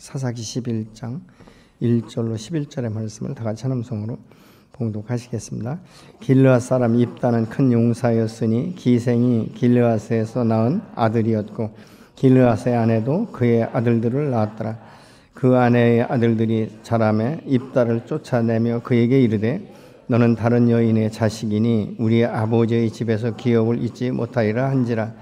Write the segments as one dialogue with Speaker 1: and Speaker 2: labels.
Speaker 1: 사사기 11장 1절로 11절의 말씀을 다 같이 찬음성으로 봉독하시겠습니다. 길르앗 사람 입다는 큰 용사였으니 기생이 길르앗에서 낳은 아들이었고 길르앗의 아내도 그의 아들들을 낳았더라. 그 아내의 아들들이 자라매 입다를 쫓아내며 그에게 이르되 너는 다른 여인의 자식이니 우리 아버지의 집에서 기업을 잊지 못하리라 한지라.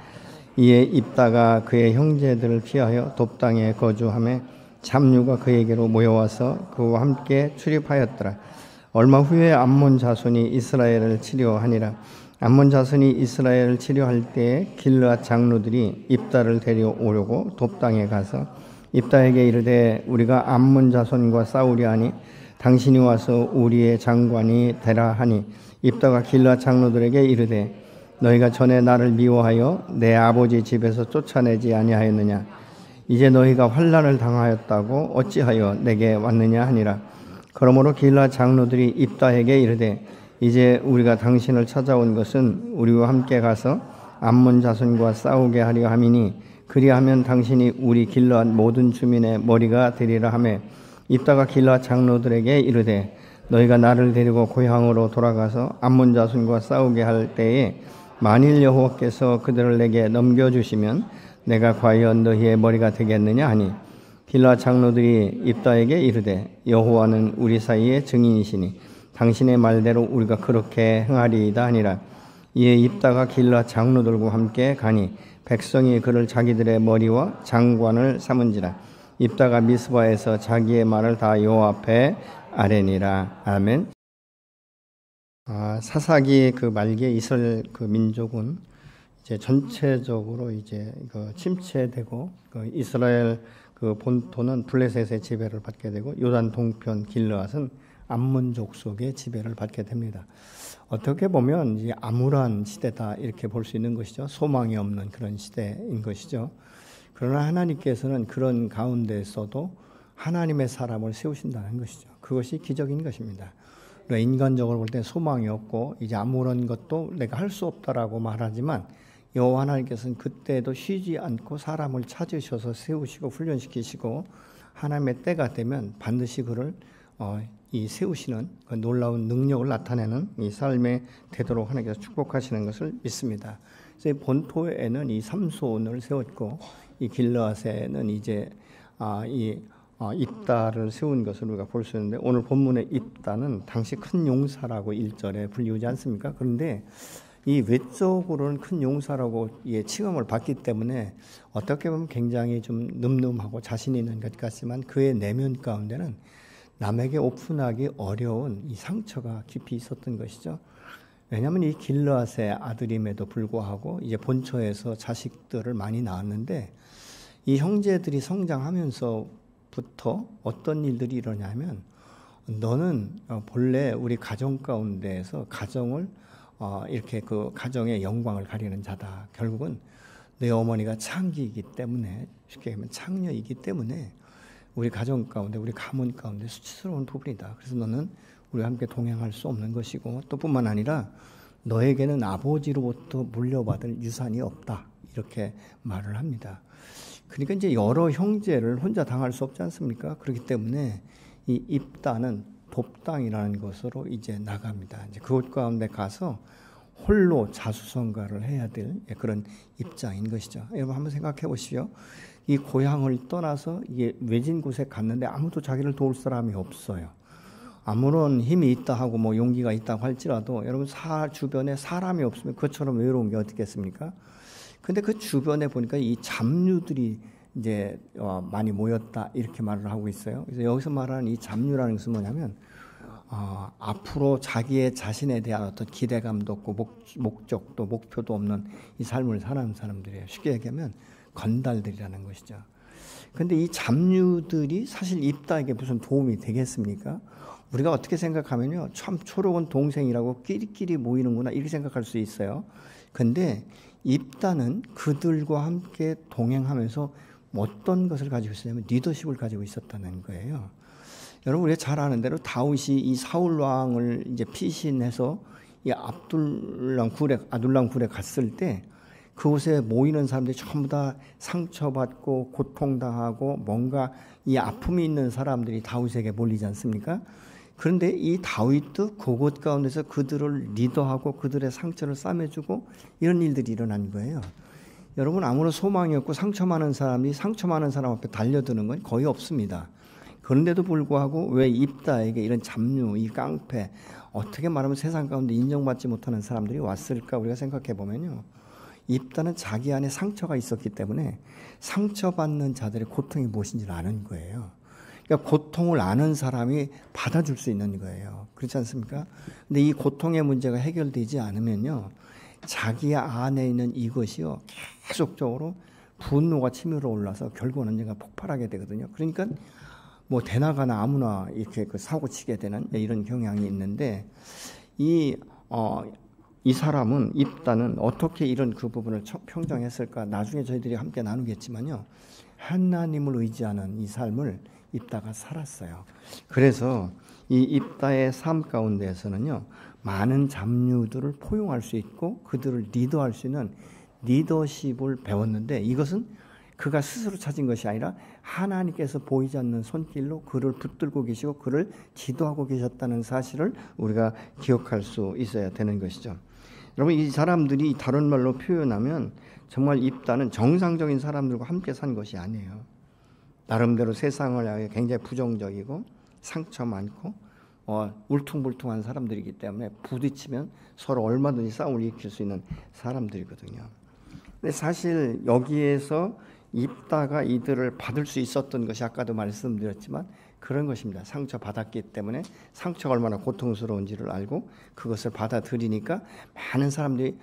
Speaker 1: 이에 입다가 그의 형제들을 피하여 돕당에 거주하며 잡류가 그에게로 모여와서 그와 함께 출입하였더라. 얼마 후에 암몬 자손이 이스라엘을 치료하니라. 암몬 자손이 이스라엘을 치료할 때에 길르앗 장로들이 입다를 데려오려고 돕당에 가서 입다에게 이르되 우리가 암몬 자손과 싸우려 하니 당신이 와서 우리의 장관이 되라 하니 입다가 길르앗 장로들에게 이르되 너희가 전에 나를 미워하여 내 아버지 집에서 쫓아내지 아니하였느냐. 이제 너희가 환난을 당하였다고 어찌하여 내게 왔느냐 하니라. 그러므로 길르앗 장로들이 입다에게 이르되 이제 우리가 당신을 찾아온 것은 우리와 함께 가서 암몬 자손과 싸우게 하려 함이니 그리하면 당신이 우리 길르앗 모든 주민의 머리가 되리라 하매 입다가 길르앗 장로들에게 이르되 너희가 나를 데리고 고향으로 돌아가서 암몬 자손과 싸우게 할 때에 만일 여호와께서 그들을 내게 넘겨주시면 내가 과연 너희의 머리가 되겠느냐 하니 길르앗 장로들이 입다에게 이르되 여호와는 우리 사이의 증인이시니 당신의 말대로 우리가 그렇게 행하리이다 하니라. 이에 입다가 길르앗 장로들과 함께 가니 백성이 그를 자기들의 머리와 장관을 삼은지라. 입다가 미스바에서 자기의 말을 다 여호와 앞에 아뢰니라. 아멘. 사사기 그 말기에 이스라엘 그 민족은 이제 전체적으로 이제 그 침체되고 그 이스라엘 그 본토는 블레셋의 지배를 받게 되고 요단 동편 길르앗은 암몬 족속의 지배를 받게 됩니다. 어떻게 보면 이제 암울한 시대다 이렇게 볼 수 있는 것이죠. 소망이 없는 그런 시대인 것이죠. 그러나 하나님께서는 그런 가운데서도 하나님의 사람을 세우신다는 것이죠. 그것이 기적인 것입니다. 인간적으로 볼 때 소망이 없고 이제 아무런 것도 내가 할 수 없다라고 말하지만 여호와 하나님께서는 그때도 쉬지 않고 사람을 찾으셔서 세우시고 훈련시키시고 하나님의 때가 되면 반드시 그를 이 세우시는 그 놀라운 능력을 나타내는 이 삶에 되도록 하나님께서 축복하시는 것을 믿습니다. 그래서 본토에는 이 삼손을 세웠고 이 길르앗에는 이제 입다를 세운 것을 우리가 볼 수 있는데 오늘 본문의 입다는 당시 큰 용사라고 1절에 불리우지 않습니까? 그런데 이 외적으로는 큰 용사라고 칭함을 받기 때문에 어떻게 보면 굉장히 좀 늠름하고 자신 있는 것 같지만 그의 내면 가운데는 남에게 오픈하기 어려운 이 상처가 깊이 있었던 것이죠. 왜냐하면 이 길르앗의 아들임에도 불구하고 이제 본처에서 자식들을 많이 낳았는데 이 형제들이 성장하면서부터 어떤 일들이 일어나냐면 너는 본래 우리 가정 가운데에서 가정을 이렇게 그 가정의 영광을 가리는 자다. 결국은 내 어머니가 창기이기 때문에 쉽게 얘기하면 창녀이기 때문에 우리 가정 가운데 우리 가문 가운데 수치스러운 부분이다. 그래서 너는 우리와 함께 동행할 수 없는 것이고 또 뿐만 아니라 너에게는 아버지로부터 물려받을 유산이 없다. 이렇게 말을 합니다. 그러니까 이제 여러 형제를 혼자 당할 수 없지 않습니까? 그렇기 때문에 이 입다는 돕당이라는 것으로 이제 나갑니다. 이제 그곳 가운데 가서 홀로 자수성가를 해야 될 그런 입장인 것이죠. 여러분 한번 생각해 보시죠. 이 고향을 떠나서 이게 외진 곳에 갔는데 아무도 자기를 도울 사람이 없어요. 아무런 힘이 있다 하고 뭐 용기가 있다고 할지라도 여러분 주변에 사람이 없으면 그처럼 외로운 게 어떻겠습니까? 근데 그 주변에 보니까 이 잡류들이 이제 많이 모였다 이렇게 말을 하고 있어요. 그래서 여기서 말하는 이 잡류라는 것은 뭐냐면 앞으로 자신에 대한 어떤 기대감도 없고 목적도 목표도 없는 이 삶을 사는 사람들이에요. 쉽게 얘기하면 건달들이라는 것이죠. 그런데 이 잡류들이 사실 입다에게 무슨 도움이 되겠습니까? 우리가 어떻게 생각하면요, 참 초록은 동생이라고 끼리끼리 모이는구나 이렇게 생각할 수 있어요. 그런데 입다는 그들과 함께 동행하면서 어떤 것을 가지고 있었냐면 리더십을 가지고 있었다는 거예요. 여러분 우리가 잘 아는 대로 다윗이 이 사울 왕을 이제 피신해서 이 아둘람 굴에 갔을 때 그곳에 모이는 사람들이 전부 다 상처받고 고통당하고 뭔가 이 아픔이 있는 사람들이 다윗에게 몰리지 않습니까? 그런데 이 다윗도 그곳 가운데서 그들을 리더하고 그들의 상처를 싸매주고 이런 일들이 일어난 거예요. 여러분, 아무런 소망이 없고 상처 많은 사람이 상처 많은 사람 앞에 달려드는 건 거의 없습니다. 그런데도 불구하고 왜 입다에게 이런 잡류, 이 깡패, 어떻게 말하면 세상 가운데 인정받지 못하는 사람들이 왔을까 우리가 생각해 보면요. 입다는 자기 안에 상처가 있었기 때문에 상처받는 자들의 고통이 무엇인지를 아는 거예요. 그러니까 고통을 아는 사람이 받아줄 수 있는 거예요. 그렇지 않습니까? 근데 이 고통의 문제가 해결되지 않으면요. 자기 안에 있는 이것이요. 계속적으로 분노가 치밀어 올라서 결국 언젠가 폭발하게 되거든요. 그러니까 뭐 대나가나 아무나 이렇게 그 사고 치게 되는 이런 경향이 있는데 이 사람은 입다는 어떻게 이런 그 부분을 평정했을까? 나중에 저희들이 함께 나누겠지만요. 하나님을 의지하는 이 삶을 입다가 살았어요. 그래서 이 입다의 삶 가운데에서는요. 많은 잡류들을 포용할 수 있고 그들을 리더할 수 있는 리더십을 배웠는데 이것은 그가 스스로 찾은 것이 아니라 하나님께서 보이지 않는 손길로 그를 붙들고 계시고 그를 지도하고 계셨다는 사실을 우리가 기억할 수 있어야 되는 것이죠. 여러분, 이 사람들이 다른 말로 표현하면 정말 입다는 정상적인 사람들과 함께 산 것이 아니에요. 나름대로 세상을 향해 굉장히 부정적이고 상처 많고 울퉁불퉁한 사람들이기 때문에 부딪히면 서로 얼마든지 싸움을 일으킬 수 있는 사람들이거든요. 근데 사실 여기에서 입다가 이들을 받을 수 있었던 것이 아까도 말씀드렸지만 그런 것입니다. 상처받았기 때문에 상처가 얼마나 고통스러운지를 알고 그것을 받아들이니까 많은 사람들이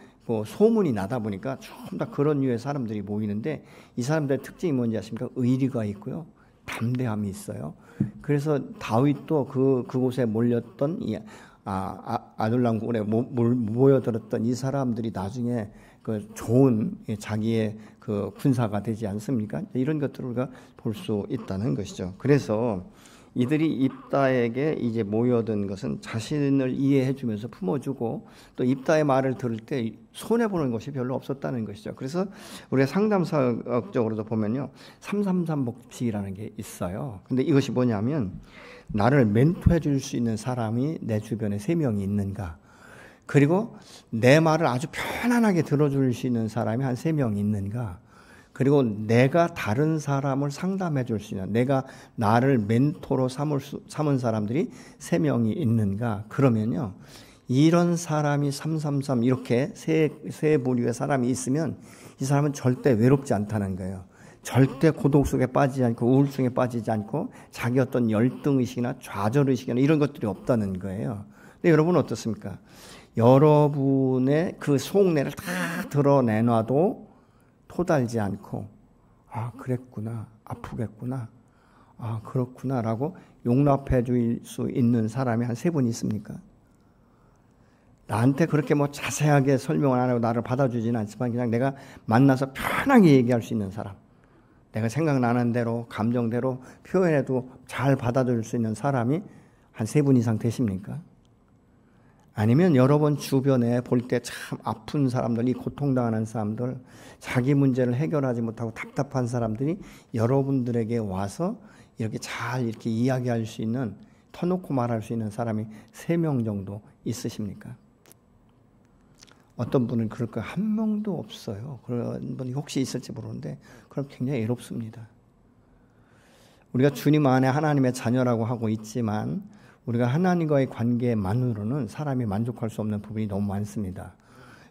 Speaker 1: 소문이 나다 보니까 좀 더 그런 류의 사람들이 모이는데 이 사람들의 특징이 뭔지 아십니까? 의리가 있고요. 담대함이 있어요. 그래서 다윗도 그곳에 몰렸던 이 아둘람 굴에 모여들었던 이 사람들이 나중에 그 좋은 자기의 그 군사가 되지 않습니까? 이런 것들을 우리가 볼 수 있다는 것이죠. 그래서 이들이 입다에게 이제 모여든 것은 자신을 이해해주면서 품어주고 또 입다의 말을 들을 때 손해보는 것이 별로 없었다는 것이죠. 그래서 우리가 상담사역적으로도 보면요. 333 법칙이라는 게 있어요. 근데 이것이 뭐냐면 나를 멘토해 줄 수 있는 사람이 내 주변에 3명이 있는가. 그리고 내 말을 아주 편안하게 들어줄 수 있는 사람이 한 3명 있는가. 그리고 내가 다른 사람을 상담해 줄 수 있는, 내가 나를 멘토로 삼은 사람들이 3명이 있는가. 그러면요. 이런 사람이 333 이렇게 세 부류의 사람이 있으면 이 사람은 절대 외롭지 않다는 거예요. 절대 고독 속에 빠지지 않고 우울증에 빠지지 않고 자기 어떤 열등의식이나 좌절의식이나 이런 것들이 없다는 거예요. 근데 여러분 어떻습니까? 여러분의 그 속내를 다 드러내놔도 토달지 않고 그랬구나, 아프겠구나, 그렇구나라고 용납해 줄 수 있는 사람이 한 3분 있습니까? 나한테 그렇게 자세하게 설명을 안 하고 나를 받아주지는 않지만 그냥 내가 만나서 편하게 얘기할 수 있는 사람, 내가 생각나는 대로 감정대로 표현해도 잘 받아줄 수 있는 사람이 한 3분 이상 되십니까? 아니면 여러분 주변에 볼 때 참 아픈 사람들, 이 고통당하는 사람들, 자기 문제를 해결하지 못하고 답답한 사람들이 여러분들에게 와서 이렇게 잘 이렇게 이야기할 수 있는, 터놓고 말할 수 있는 사람이 3명 정도 있으십니까? 어떤 분은 그럴 거 한 명도 없어요. 그런 분이 혹시 있을지 모르는데 그럼 굉장히 외롭습니다. 우리가 주님 안에 하나님의 자녀라고 하고 있지만 우리가 하나님과의 관계만으로는 사람이 만족할 수 없는 부분이 너무 많습니다.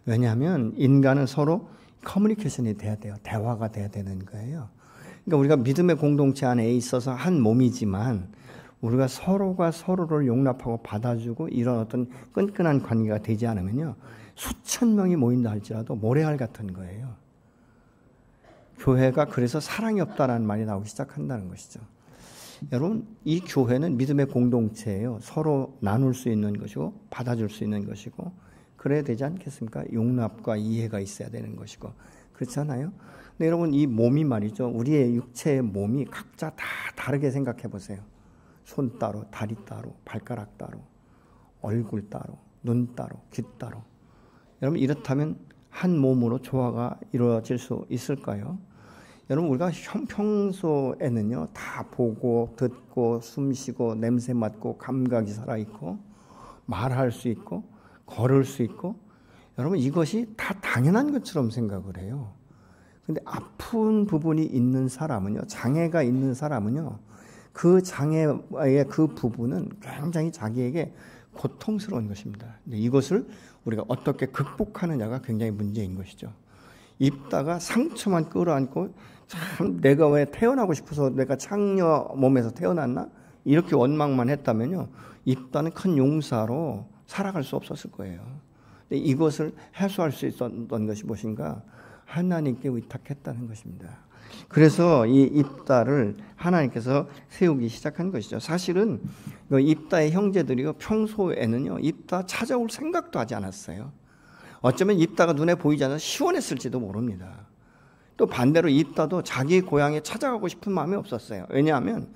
Speaker 1: 왜냐하면 인간은 서로 커뮤니케이션이 돼야 돼요. 대화가 돼야 되는 거예요. 그러니까 우리가 믿음의 공동체 안에 있어서 한 몸이지만 우리가 서로가 서로를 용납하고 받아주고 이런 어떤 끈끈한 관계가 되지 않으면요. 수천 명이 모인다 할지라도 모래알 같은 거예요. 교회가 그래서 사랑이 없다라는 말이 나오기 시작한다는 것이죠. 여러분, 이 교회는 믿음의 공동체예요. 서로 나눌 수 있는 것이고 받아줄 수 있는 것이고 그래야 되지 않겠습니까? 용납과 이해가 있어야 되는 것이고 그렇잖아요. 근데 여러분, 이 몸이 말이죠. 우리의 육체의 몸이 각자 다 다르게 생각해 보세요. 손 따로, 다리 따로, 발가락 따로, 얼굴 따로, 눈 따로, 귀 따로. 여러분, 이렇다면 한 몸으로 조화가 이루어질 수 있을까요? 여러분, 우리가 평소에는요, 다 보고 듣고 숨쉬고 냄새 맡고 감각이 살아있고 말할 수 있고 걸을 수 있고, 여러분, 이것이 다 당연한 것처럼 생각을 해요. 근데 아픈 부분이 있는 사람은요, 장애가 있는 사람은요, 그 장애의 그 부분은 굉장히 자기에게 고통스러운 것입니다. 근데 이것을 우리가 어떻게 극복하느냐가 굉장히 문제인 것이죠. 입다가 상처만 끌어안고 참 내가 왜 태어나고 싶어서 내가 창녀 몸에서 태어났나? 이렇게 원망만 했다면요, 입다는 큰 용사로 살아갈 수 없었을 거예요. 근데 이것을 해소할 수 있었던 것이 무엇인가? 하나님께 위탁했다는 것입니다. 그래서 이 입다를 하나님께서 세우기 시작한 것이죠. 사실은 입다의 형제들이요, 평소에는요, 입다 찾아올 생각도 하지 않았어요. 어쩌면 입다가 눈에 보이지 않아서 시원했을지도 모릅니다. 또 반대로 입다도 자기 고향에 찾아가고 싶은 마음이 없었어요. 왜냐하면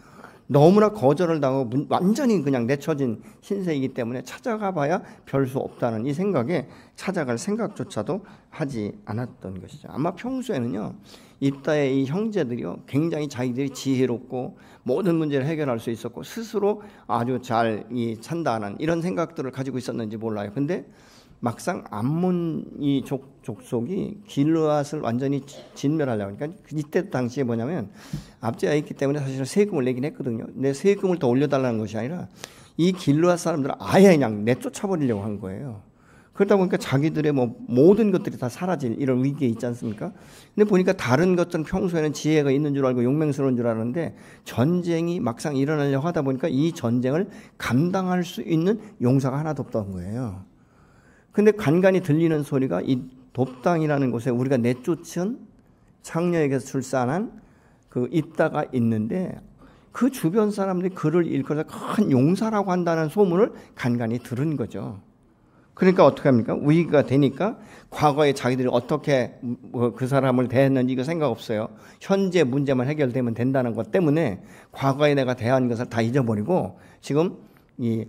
Speaker 1: 너무나 거절을 당하고 완전히 그냥 내쳐진 신세이기 때문에 찾아가 봐야 별 수 없다는 이 생각에 찾아갈 생각조차도 하지 않았던 것이죠. 아마 평소에는요, 입다의 이 형제들이요, 굉장히 자기들이 지혜롭고 모든 문제를 해결할 수 있었고 스스로 아주 잘 산다는 이런 생각들을 가지고 있었는지 몰라요. 근데 막상 암몬 이 족속이 길르앗을 완전히 진멸하려고 하니까, 이때 당시에 뭐냐면 압제가 있기 때문에 사실은 세금을 내긴 했거든요. 근데 세금을 더 올려달라는 것이 아니라 이 길르앗 사람들을 아예 그냥 내쫓아버리려고 한 거예요. 그러다 보니까 자기들의 모든 것들이 다 사라질 이런 위기에 있지 않습니까? 근데 보니까 다른 것들은 평소에는 지혜가 있는 줄 알고 용맹스러운 줄 알았는데, 전쟁이 막상 일어나려고 하다 보니까 이 전쟁을 감당할 수 있는 용사가 하나도 없던 거예요. 근데 간간히 들리는 소리가 이 돕당이라는 곳에 우리가 내쫓은 창녀에게서 출산한 그 입다가 있는데, 그 주변 사람들이 그를 일컬어서 큰 용사라고 한다는 소문을 간간히 들은 거죠. 그러니까 어떻게 합니까? 위기가 되니까 과거에 자기들이 어떻게 그 사람을 대했는지 이거 생각 없어요. 현재 문제만 해결되면 된다는 것 때문에 과거에 내가 대한 것을 다 잊어버리고 지금 이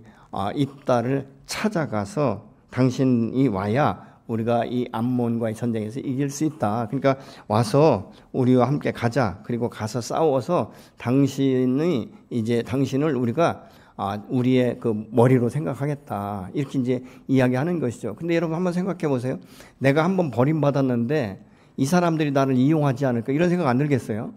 Speaker 1: 입다를 찾아가서 당신이 와야 우리가 이 암몬과의 전쟁에서 이길 수 있다. 그러니까 와서 우리와 함께 가자. 그리고 가서 싸워서 당신을 우리가 우리의 그 머리로 생각하겠다. 이렇게 이제 이야기하는 것이죠. 근데 여러분 한번 생각해 보세요. 내가 한번 버림받았는데 이 사람들이 나를 이용하지 않을까, 이런 생각 안 들겠어요?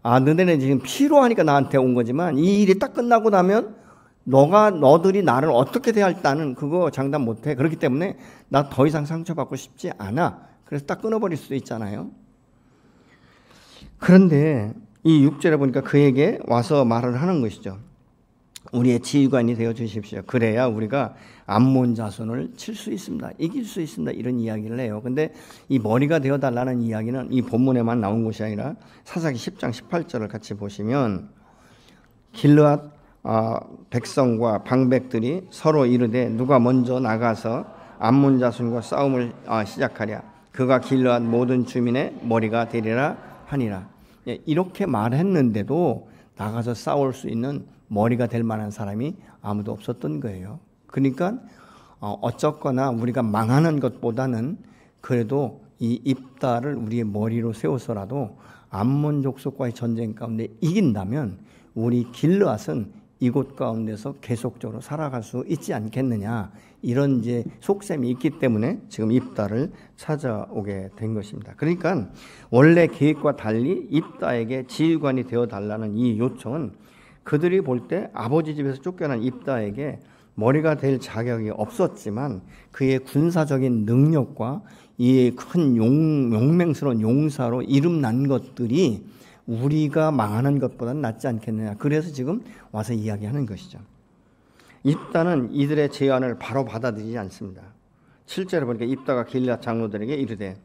Speaker 1: 너네는 지금 필요하니까 나한테 온 거지만 이 일이 딱 끝나고 나면 너들이 나를 어떻게 대할지는 그거 장담 못해. 그렇기 때문에 나 더 이상 상처받고 싶지 않아. 그래서 딱 끊어버릴 수도 있잖아요. 그런데 이 6절에 보니까 그에게 와서 말을 하는 것이죠. 우리의 지휘관이 되어 주십시오. 그래야 우리가 암몬 자손을 칠 수 있습니다. 이길 수 있습니다. 이런 이야기를 해요. 근데 이 머리가 되어 달라는 이야기는 이 본문에만 나온 것이 아니라 사사기 10장 18절을 같이 보시면, 길르앗 백성과 방백들이 서로 이르되 누가 먼저 나가서 암몬 자손과 싸움을 시작하랴. 그가 길르앗 모든 주민의 머리가 되리라 하니라. 이렇게 말했는데도 나가서 싸울 수 있는 머리가 될 만한 사람이 아무도 없었던 거예요. 그러니까 어쨌거나 우리가 망하는 것보다는 그래도 이 입다를 우리의 머리로 세워서라도 암몬 족속과의 전쟁 가운데 이긴다면 우리 길르앗은 이곳 가운데서 계속적으로 살아갈 수 있지 않겠느냐, 이런 이제 속셈이 있기 때문에 지금 입다를 찾아오게 된 것입니다. 그러니까 원래 계획과 달리 입다에게 지휘관이 되어 달라는 이 요청은 그들이 볼 때 아버지 집에서 쫓겨난 입다에게 머리가 될 자격이 없었지만 그의 군사적인 능력과 이 큰 용맹스러운 용사로 이름난 것들이 우리가 망하는 것보다는 낫지 않겠느냐. 그래서 지금 와서 이야기하는 것이죠. 입다는 이들의 제안을 바로 받아들이지 않습니다. 7절에 보니까 입다가 길르앗 장로들에게 이르되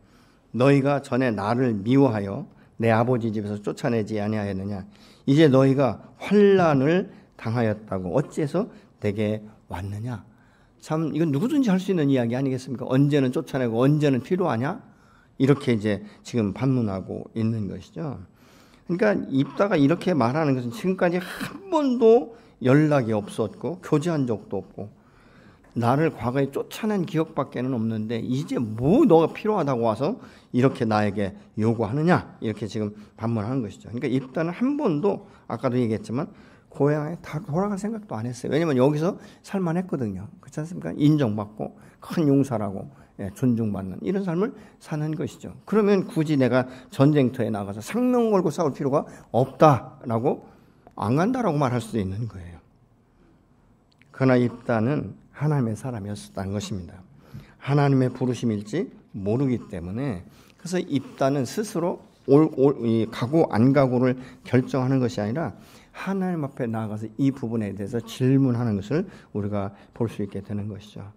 Speaker 1: 너희가 전에 나를 미워하여 내 아버지 집에서 쫓아내지 아니하였느냐. 이제 너희가 환난을 당하였다고 어째서 내게 왔느냐. 참 이건 누구든지 할 수 있는 이야기 아니겠습니까? 언제는 쫓아내고 언제는 필요하냐? 이렇게 이제 지금 반문하고 있는 것이죠. 그러니까 입다가 이렇게 말하는 것은 지금까지 한 번도 연락이 없었고 교제한 적도 없고 나를 과거에 쫓아낸 기억밖에는 없는데 이제 뭐 너가 필요하다고 와서 이렇게 나에게 요구하느냐, 이렇게 지금 반문하는 것이죠. 그러니까 입다는 한 번도 아까도 얘기했지만 고향에 다 돌아갈 생각도 안 했어요. 왜냐면 여기서 살만했거든요. 그렇지 않습니까? 인정받고 큰 용사라고 존중받는 이런 삶을 사는 것이죠. 그러면 굳이 내가 전쟁터에 나가서 생명 걸고 싸울 필요가 없다라고 안 간다라고 말할 수도 있는 거예요. 그러나 입다는 하나님의 사람이었다는 것입니다. 하나님의 부르심일지 모르기 때문에, 그래서 입다는 스스로 가고 안 가고를 결정하는 것이 아니라 하나님 앞에 나아가서 이 부분에 대해서 질문하는 것을 우리가 볼 수 있게 되는 것이죠.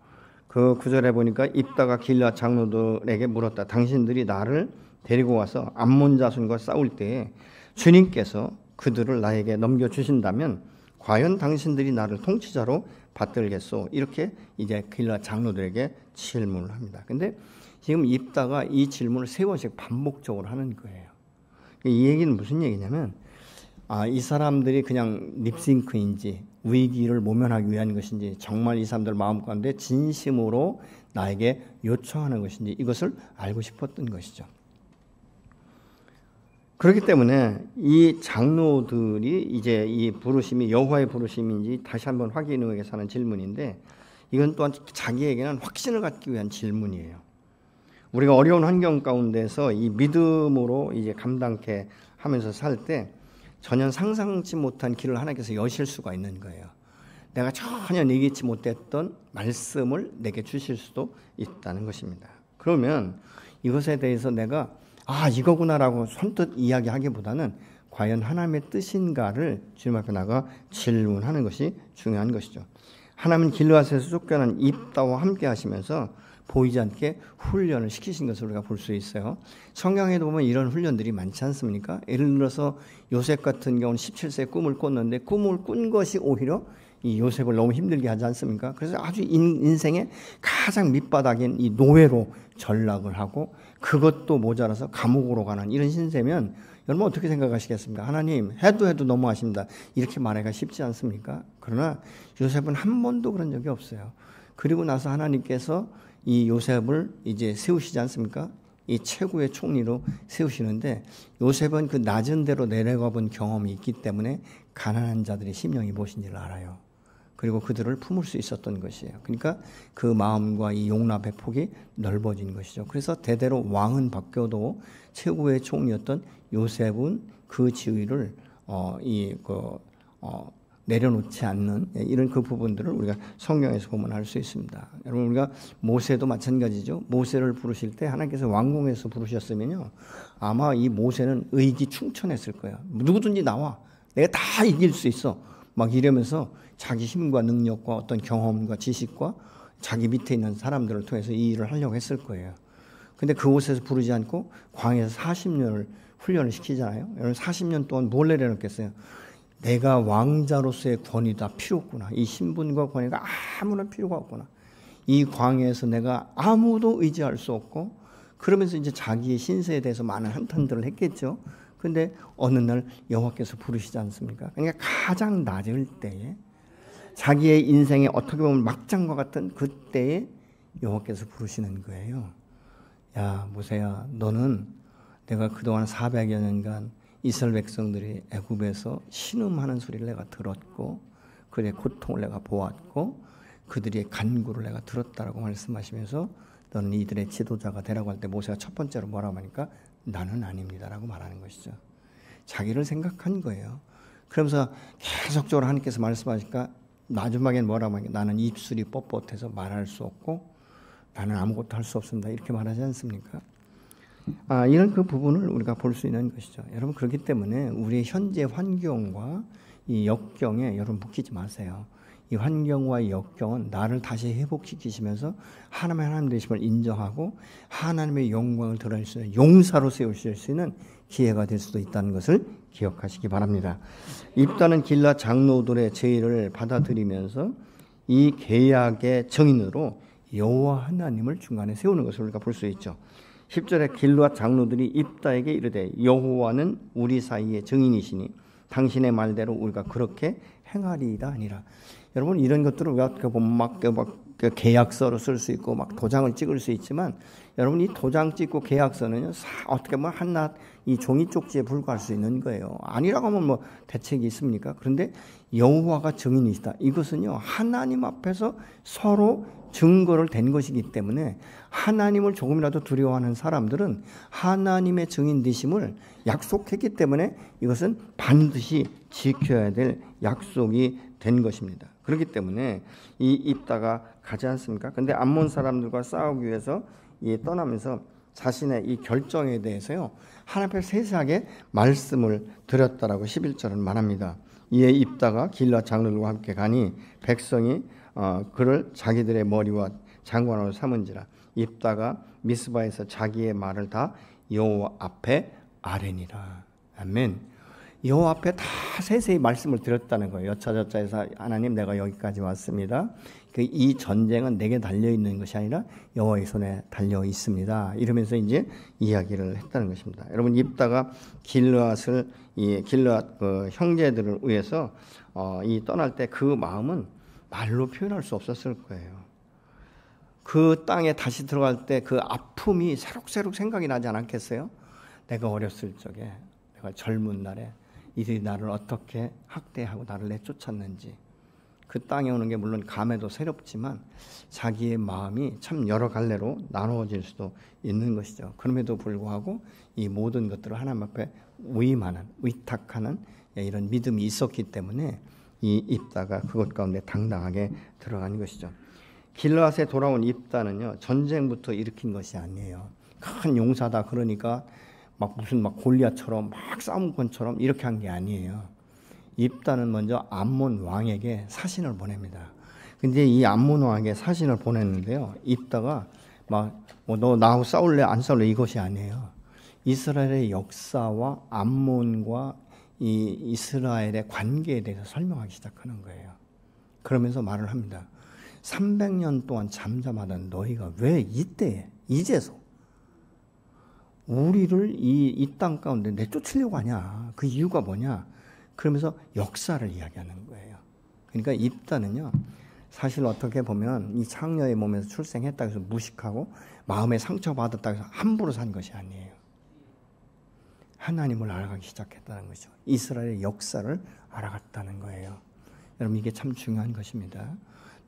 Speaker 1: 그 구절에 보니까 입다가 길앗 장로들에게 물었다. 당신들이 나를 데리고 와서 암몬 자손과 싸울 때에 주님께서 그들을 나에게 넘겨주신다면 과연 당신들이 나를 통치자로 받들겠소? 이렇게 이제 길앗 장로들에게 질문을 합니다. 근데 지금 입다가 이 질문을 세 번씩 반복적으로 하는 거예요. 이 얘기는 무슨 얘기냐면, 이 사람들이 그냥 립싱크인지 위기를 모면하기 위한 것인지, 정말 이 사람들 마음 가운데 진심으로 나에게 요청하는 것인지, 이것을 알고 싶었던 것이죠. 그렇기 때문에 이 장로들이 이제 이 부르심이 여호와의 부르심인지 다시 한번 확인하기 위해서 하는 질문인데, 이건 또한 자기에게는 확신을 갖기 위한 질문이에요. 우리가 어려운 환경 가운데서 이 믿음으로 이제 감당케 하면서 살 때 전혀 상상치 못한 길을 하나님께서 여실 수가 있는 거예요. 내가 전혀 예기치 못했던 말씀을 내게 주실 수도 있다는 것입니다. 그러면 이것에 대해서 내가 이거구나라고 선뜻 이야기하기보다는 과연 하나님의 뜻인가를 주님 앞에 나가 질문하는 것이 중요한 것이죠. 하나님은 길앗에서 쫓겨난 입다와 함께 하시면서 보이지 않게 훈련을 시키신 것을 우리가 볼 수 있어요. 성경에도 보면 이런 훈련들이 많지 않습니까? 예를 들어서 요셉 같은 경우는 17세에 꿈을 꿨는데 꿈을 꾼 것이 오히려 이 요셉을 너무 힘들게 하지 않습니까? 그래서 아주 인생의 가장 밑바닥인 이 노예로 전락을 하고 그것도 모자라서 감옥으로 가는 이런 신세면 여러분 어떻게 생각하시겠습니까? 하나님 해도 너무하십니다. 이렇게 말하기가 쉽지 않습니까? 그러나 요셉은 한 번도 그런 적이 없어요. 그리고 나서 하나님께서 이 요셉을 이제 세우시지 않습니까? 이 최고의 총리로 세우시는데 요셉은 그 낮은 데로 내려가 본 경험이 있기 때문에 가난한 자들의 심령이 무엇인지를 알아요. 그리고 그들을 품을 수 있었던 것이에요. 그러니까 그 마음과 이 용납의 폭이 넓어진 것이죠. 그래서 대대로 왕은 바뀌어도 최고의 총리였던 요셉은 그 지위를 내려놓지 않는 이런 그 부분들을 우리가 성경에서 보면 알 수 있습니다. 여러분 우리가 모세도 마찬가지죠. 모세를 부르실 때 하나님께서 왕궁에서 부르셨으면요, 아마 이 모세는 의기충천했을 거예요. 누구든지 나와, 내가 다 이길 수 있어, 막 이러면서 자기 힘과 능력과 어떤 경험과 지식과 자기 밑에 있는 사람들을 통해서 이 일을 하려고 했을 거예요. 근데 그곳에서 부르지 않고 광야에서 40년을 훈련을 시키잖아요. 여러분 40년 동안 뭘 내려놓겠어요? 내가 왕자로서의 권위가 필요 없구나. 이 신분과 권위가 아무런 필요가 없구나. 이 광야에서 내가 아무도 의지할 수 없고, 그러면서 이제 자기의 신세에 대해서 많은 한탄들을 했겠죠. 근데 어느 날 여호와께서 부르시지 않습니까? 그러니까 가장 낮을 때에, 자기의 인생에 어떻게 보면 막장과 같은 그때에 여호와께서 부르시는 거예요. 야 모세야, 너는 내가 그동안 400여 년간 이스라엘 백성들이 애굽에서 신음하는 소리를 내가 들었고 그들의 고통을 내가 보았고 그들의 간구를 내가 들었다라고 말씀하시면서 너는 이들의 지도자가 되라고 할 때 모세가 첫 번째로 뭐라고 하니까 나는 아닙니다라고 말하는 것이죠. 자기를 생각한 거예요. 그러면서 계속적으로 하나님께서 말씀하시니까 마지막엔 뭐라고 하니까 나는 입술이 뻣뻣해서 말할 수 없고 나는 아무것도 할 수 없습니다. 이렇게 말하지 않습니까? 이런 그 부분을 우리가 볼 수 있는 것이죠. 여러분 그렇기 때문에 우리의 현재 환경과 이 역경에 여러분 묶이지 마세요. 이 환경과 이 역경은 나를 다시 회복시키시면서 하나님 되심을 인정하고 하나님의 영광을 드러낼 수 있는 용사로 세우실 수 있는 기회가 될 수도 있다는 것을 기억하시기 바랍니다. 입다는 길앗 장로들의 제의를 받아들이면서 이 계약의 정인으로 여호와 하나님을 중간에 세우는 것을 우리가 볼 수 있죠. 10절에 길앗 장로들이 입다에게 이르되 여호와는 우리 사이의 증인이시니 당신의 말대로 우리가 그렇게 행하리이다 아니라. 여러분 이런 것들을 우리가 어떻게 보면 막 그 계약서로 쓸 수 있고 막 도장을 찍을 수 있지만 여러분 이 도장 찍고 계약서는요 어떻게 보면 한낱 이 종이 쪽지에 불과할 수 있는 거예요. 아니라고 하면 뭐 대책이 있습니까? 그런데 여호와가 증인이시다. 이것은요 하나님 앞에서 서로 증거를 댄 것이기 때문에 하나님을 조금이라도 두려워하는 사람들은 하나님의 증인 되심을 약속했기 때문에 이것은 반드시 지켜야 될 약속이 된 것입니다. 그렇기 때문에 이 입다가 가지 않습니까? 근데 암몬 사람들과 싸우기 위해서 떠나면서 자신의 이 결정에 대해서요 하나님 앞에 세세하게 말씀을 드렸다라고 11절은 말합니다. 이에 입다가 길라 장로들과 함께 가니 백성이 그를 자기들의 머리와 장관으로 삼은지라. 입다가 미스바에서 자기의 말을 다 여호와 앞에 아뢰니라. 아멘. 여호와 앞에 다 세세히 말씀을 드렸다는 거예요. 여차저차해서 하나님 내가 여기까지 왔습니다. 이 전쟁은 내게 달려 있는 것이 아니라 여호와의 손에 달려 있습니다. 이러면서 이제 이야기를 했다는 것입니다. 여러분 입다가 길르앗을 길르앗 형제들을 위해서 떠날 때 그 마음은 말로 표현할 수 없었을 거예요. 그 땅에 다시 들어갈 때 그 아픔이 새록새록 생각이 나지 않았겠어요? 내가 어렸을 적에, 내가 젊은 날에 이들이 나를 어떻게 학대하고 나를 내쫓았는지. 그 땅에 오는 게 물론 감에도 새롭지만 자기의 마음이 참 여러 갈래로 나누어질 수도 있는 것이죠. 그럼에도 불구하고 이 모든 것들을 하나님 앞에 위탁하는 이런 믿음이 있었기 때문에 이 입다가 그것 가운데 당당하게 들어간 것이죠. 길르앗에 돌아온 입다는요 전쟁부터 일으킨 것이 아니에요. 큰 용사다 그러니까 무슨 골리앗처럼 싸움꾼처럼 이렇게 한 게 아니에요. 입다는 먼저 암몬 왕에게 사신을 보냅니다. 근데 이 암몬 왕에게 사신을 보냈는데요. 입다가 너 나하고 싸울래 안 싸울래 이것이 아니에요. 이스라엘의 역사와 암몬과 이 이스라엘의 관계에 대해서 설명하기 시작하는 거예요. 그러면서 말을 합니다. 300년 동안 잠잠하던 너희가 왜 이때에 이제서 우리를 이 땅 가운데 내쫓으려고 하냐? 그 이유가 뭐냐? 그러면서 역사를 이야기하는 거예요. 그러니까 입다는요, 사실 어떻게 보면 이 창녀의 몸에서 출생했다고 해서 무식하고 마음에 상처받았다고 해서 함부로 산 것이 아니에요. 하나님을 알아가기 시작했다는 거죠. 이스라엘의 역사를 알아갔다는 거예요. 여러분 이게 참 중요한 것입니다.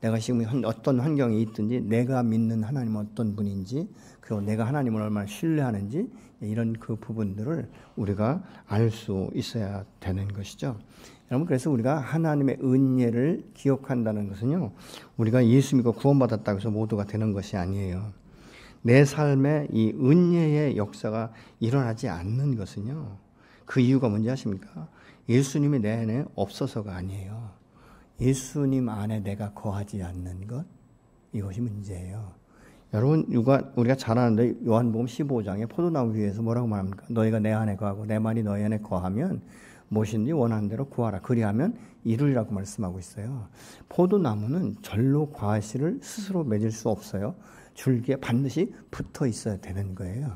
Speaker 1: 내가 지금 어떤 환경에 있든지 내가 믿는 하나님은 어떤 분인지 그리고 내가 하나님을 얼마나 신뢰하는지 이런 그 부분들을 우리가 알 수 있어야 되는 것이죠. 여러분 그래서 우리가 하나님의 은혜를 기억한다는 것은요. 우리가 예수 믿고 구원받았다고 해서 모두가 되는 것이 아니에요. 내 삶에 이 은혜의 역사가 일어나지 않는 것은요. 그 이유가 뭔지 아십니까? 예수님이 내 안에 없어서가 아니에요. 예수님 안에 내가 거하지 않는 것, 이것이 문제예요. 여러분 우리가 잘 아는데 요한복음 15장에 포도나무 위에서 뭐라고 말합니까? 너희가 내 안에 거하고 내 말이 너희 안에 거하면 무엇인지 원하는 대로 구하라. 그리하면 이루리라고 말씀하고 있어요. 포도나무는 절로 과실을 스스로 맺을 수 없어요. 줄기에 반드시 붙어 있어야 되는 거예요.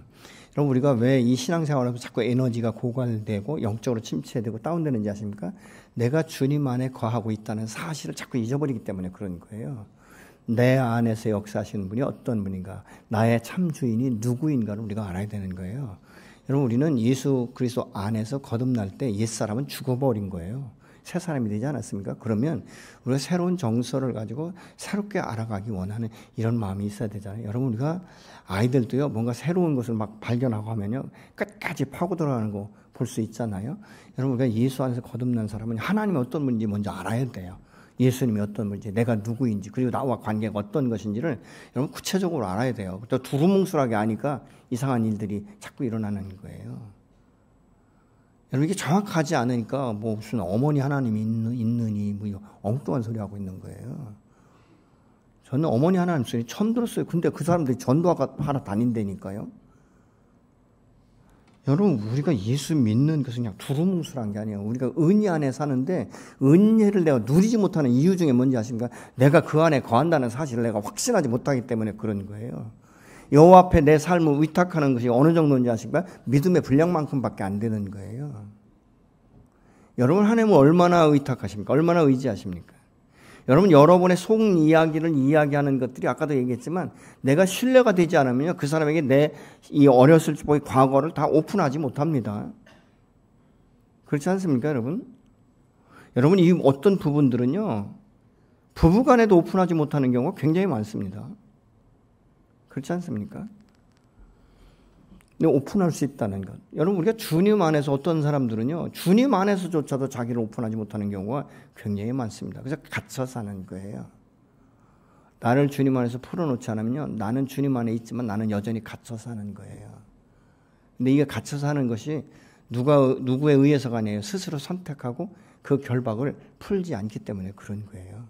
Speaker 1: 여러분 우리가 왜 이 신앙생활에서 자꾸 에너지가 고갈되고 영적으로 침체되고 다운되는지 아십니까? 내가 주님 안에 거하고 있다는 사실을 자꾸 잊어버리기 때문에 그런 거예요. 내 안에서 역사하시는 분이 어떤 분인가, 나의 참 주인이 누구인가를 우리가 알아야 되는 거예요. 여러분 우리는 예수 그리스도 안에서 거듭날 때 옛사람은 죽어버린 거예요. 새 사람이 되지 않았습니까? 그러면 우리가 새로운 정서를 가지고 새롭게 알아가기 원하는 이런 마음이 있어야 되잖아요. 여러분 우리가 아이들도요 뭔가 새로운 것을 발견하고 하면요 끝까지 파고 들어가는 거 볼 수 있잖아요. 여러분 우리가 예수 안에서 거듭난 사람은 하나님이 어떤 분인지 먼저 알아야 돼요. 예수님이 어떤 분인지, 내가 누구인지, 그리고 나와 관계가 어떤 것인지를 여러분 구체적으로 알아야 돼요. 또 두루뭉술하게 아니까 이상한 일들이 자꾸 일어나는 거예요. 여러분 이게 정확하지 않으니까 무슨 어머니 하나님이 있느니 엉뚱한 소리 하고 있는 거예요. 저는 어머니 하나님 소리 처음 들었어요. 근데 그 사람들이 전도하러 다닌다니까요. 여러분 우리가 예수 믿는 것은 그냥 두루뭉술한 게 아니에요. 우리가 은혜 안에 사는데 은혜를 내가 누리지 못하는 이유 중에 뭔지 아십니까? 내가 그 안에 거한다는 사실을 내가 확신하지 못하기 때문에 그런 거예요. 여호와 앞에 내 삶을 위탁하는 것이 어느 정도인지 아십니까? 믿음의 분량만큼밖에 안 되는 거예요. 여러분 하나님을 얼마나 의탁하십니까? 얼마나 의지하십니까? 여러분, 여러분의 속 이야기를 이야기하는 것들이 아까도 얘기했지만 내가 신뢰가 되지 않으면 그 사람에게 내 이 어렸을 적의 과거를 다 오픈하지 못합니다. 그렇지 않습니까, 여러분? 여러분, 이 어떤 부분들은요, 부부간에도 오픈하지 못하는 경우가 굉장히 많습니다. 그렇지 않습니까? 근데 오픈할 수 있다는 것. 여러분, 우리가 주님 안에서 어떤 사람들은요, 주님 안에서조차도 자기를 오픈하지 못하는 경우가 굉장히 많습니다. 그래서 갇혀 사는 거예요. 나를 주님 안에서 풀어놓지 않으면요, 나는 주님 안에 있지만 나는 여전히 갇혀 사는 거예요. 근데 이게 갇혀 사는 것이 누구에 의해서가 아니에요. 스스로 선택하고 그 결박을 풀지 않기 때문에 그런 거예요.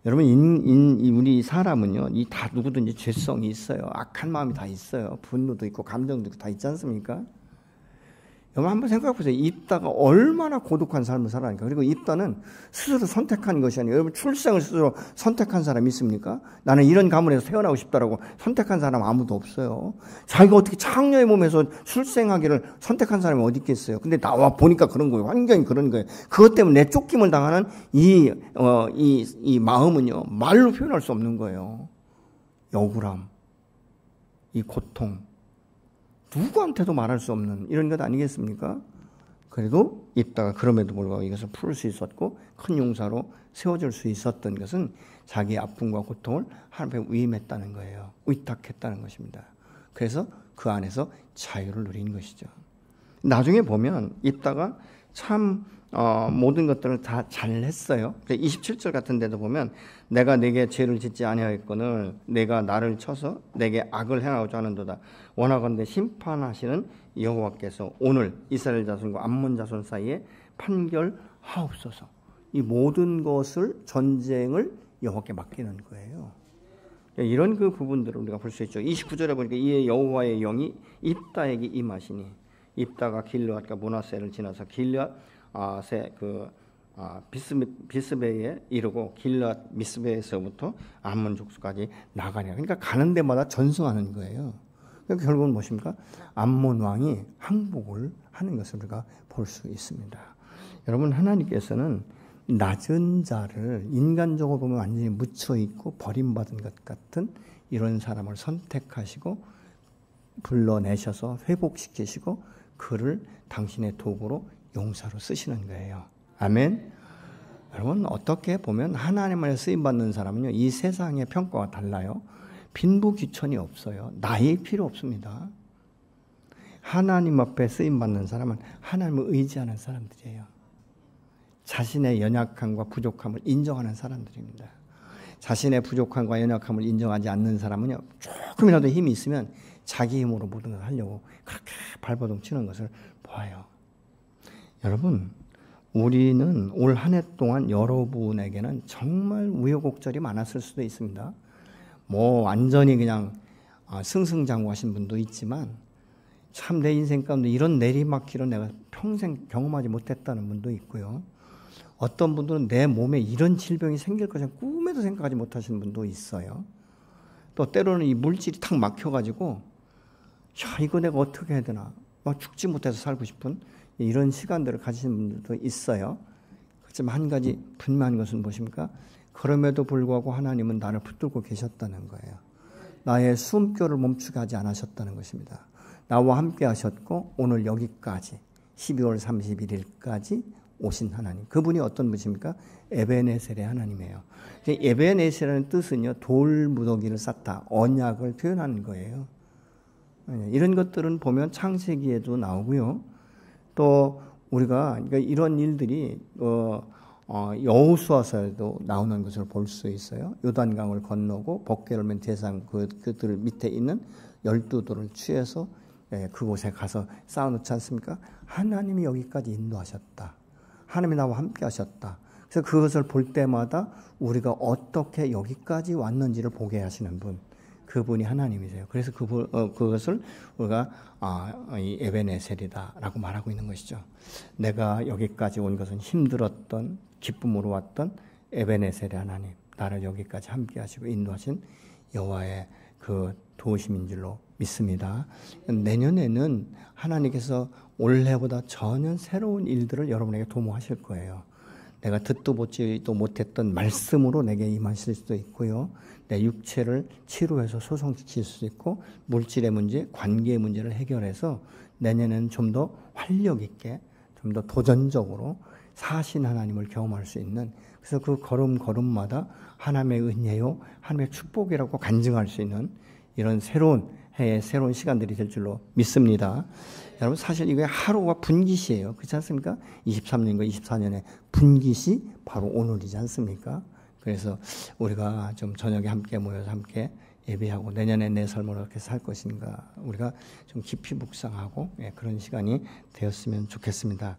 Speaker 1: 여러분, 우리 사람은요, 다 누구든지 죄성이 있어요. 악한 마음이 다 있어요. 분노도 있고 감정도 있고 다 있지 않습니까? 여러분, 한번 생각해 보세요. 입다가 얼마나 고독한 삶을 살아니까. 그리고 입다는 스스로 선택한 것이 아니에요. 여러분, 출생을 스스로 선택한 사람이 있습니까? 나는 이런 가문에서 태어나고 싶다라고 선택한 사람 아무도 없어요. 자기가 어떻게 창녀의 몸에서 출생하기를 선택한 사람이 어디 있겠어요? 근데 나와 보니까 그런 거예요. 환경이 그런 거예요. 그것 때문에 내 쫓김을 당하는 이 마음은요, 말로 표현할 수 없는 거예요. 억울함, 이 고통. 누구한테도 말할 수 없는 이런 것 아니겠습니까? 그래도 입다가 그럼에도 불구하고 이것을 풀 수 있었고 큰 용사로 세워질 수 있었던 것은 자기의 아픔과 고통을 하나님 앞에 위임했다는 거예요. 위탁했다는 것입니다. 그래서 그 안에서 자유를 누린 것이죠. 나중에 보면 입다가 참 모든 것들을 다 잘했어요. 27절 같은 데도 보면 내가 내게 죄를 짓지 아니하였거늘 내가 나를 쳐서 내게 악을 행하고자 하는도다. 원하건대 심판하시는 여호와께서 오늘 이스라엘 자손과 암몬 자손 사이에 판결하옵소서. 이 모든 것을 전쟁을 여호와께 맡기는 거예요. 이런 그 부분들을 우리가 볼 수 있죠. 29절에 보니까 이에 여호와의 영이 입다에게 임하시니 입다가 길르앗과 므낫세를 지나서 비스베에 이르고 길르앗 미스베에서부터 암몬 족속까지 나가냐. 그러니까 가는 데마다 전승하는 거예요. 그러니까 결국은 무엇입니까? 암몬 왕이 항복을 하는 것을 우리가 볼 수 있습니다. 여러분, 하나님께서는 낮은 자를 인간적으로 보면 완전히 묻혀 있고 버림받은 것 같은 이런 사람을 선택하시고 불러내셔서 회복시키시고 그를 당신의 도구로 용사로 쓰시는 거예요. 아멘. 여러분, 어떻게 보면 하나님을 쓰임받는 사람은요, 이 세상의 평가와 달라요. 빈부귀천이 없어요. 나이 필요 없습니다. 하나님 앞에 쓰임받는 사람은 하나님을 의지하는 사람들이에요. 자신의 연약함과 부족함을 인정하는 사람들입니다. 자신의 부족함과 연약함을 인정하지 않는 사람은요, 조금이라도 힘이 있으면 자기 힘으로 모든 걸 하려고 그렇게 발버둥 치는 것을 보아요. 여러분, 우리는 올 한 해 동안 여러분에게는 정말 우여곡절이 많았을 수도 있습니다. 완전히 그냥 승승장구하신 분도 있지만 참 내 인생 가운데 이런 내리막길은 내가 평생 경험하지 못했다는 분도 있고요. 어떤 분들은 내 몸에 이런 질병이 생길 것을 꿈에도 생각하지 못하시는 분도 있어요. 또 때로는 이 물질이 탁 막혀가지고 이거 내가 어떻게 해야 되나 죽지 못해서 살고 싶은 이런 시간들을 가지신 분들도 있어요. 그렇지만 한 가지 분명한 것은 무엇입니까? 그럼에도 불구하고 하나님은 나를 붙들고 계셨다는 거예요. 나의 숨결을 멈추게 하지 않으셨다는 것입니다. 나와 함께 하셨고 오늘 여기까지 12월 31일까지 오신 하나님. 그분이 어떤 분이십니까? 에베네셀의 하나님이에요. 에베네셀이라는 뜻은요, 돌무더기를 쌓다, 언약을 표현하는 거예요. 이런 것들은 보면 창세기에도 나오고요. 또 우리가 그러니까 이런 일들이 여호수아서에도 나오는 것을 볼 수 있어요. 요단강을 건너고 법궤를 맨 대상 그들 밑에 있는 12돌을 취해서 그곳에 가서 쌓아놓지 않습니까? 하나님이 여기까지 인도하셨다. 하나님이 나와 함께 하셨다. 그래서 그것을 볼 때마다 우리가 어떻게 여기까지 왔는지를 보게 하시는 분, 그분이 하나님이세요. 그래서 그것을 우리가 이 에베네셀이다라고 말하고 있는 것이죠. 내가 여기까지 온 것은 힘들었던 기쁨으로 왔던 에베네셀의 하나님, 나를 여기까지 함께 하시고 인도하신 여호와의 그 도우심인 줄로 믿습니다. 내년에는 하나님께서 올해보다 전혀 새로운 일들을 여러분에게 도모하실 거예요. 내가 듣도 보지도 못했던 말씀으로 내게 임하실 수도 있고요. 내 육체를 치료해서 소성시킬 수도 있고 물질의 문제, 관계의 문제를 해결해서 내년에는 좀 더 활력 있게 좀 더 도전적으로 사신 하나님을 경험할 수 있는 그래서 그 걸음걸음마다 하나님의 은혜요, 하나님의 축복이라고 간증할 수 있는 이런 새로운 해의 새로운 시간들이 될 줄로 믿습니다. 여러분 사실 이게 하루가 분기시예요. 그렇지 않습니까? 23년과 24년의 분기시 바로 오늘이지 않습니까? 그래서 우리가 좀 저녁에 함께 모여서 함께 예배하고 내년에 내 삶을 어떻게 살 것인가 우리가 좀 깊이 묵상하고 그런 시간이 되었으면 좋겠습니다.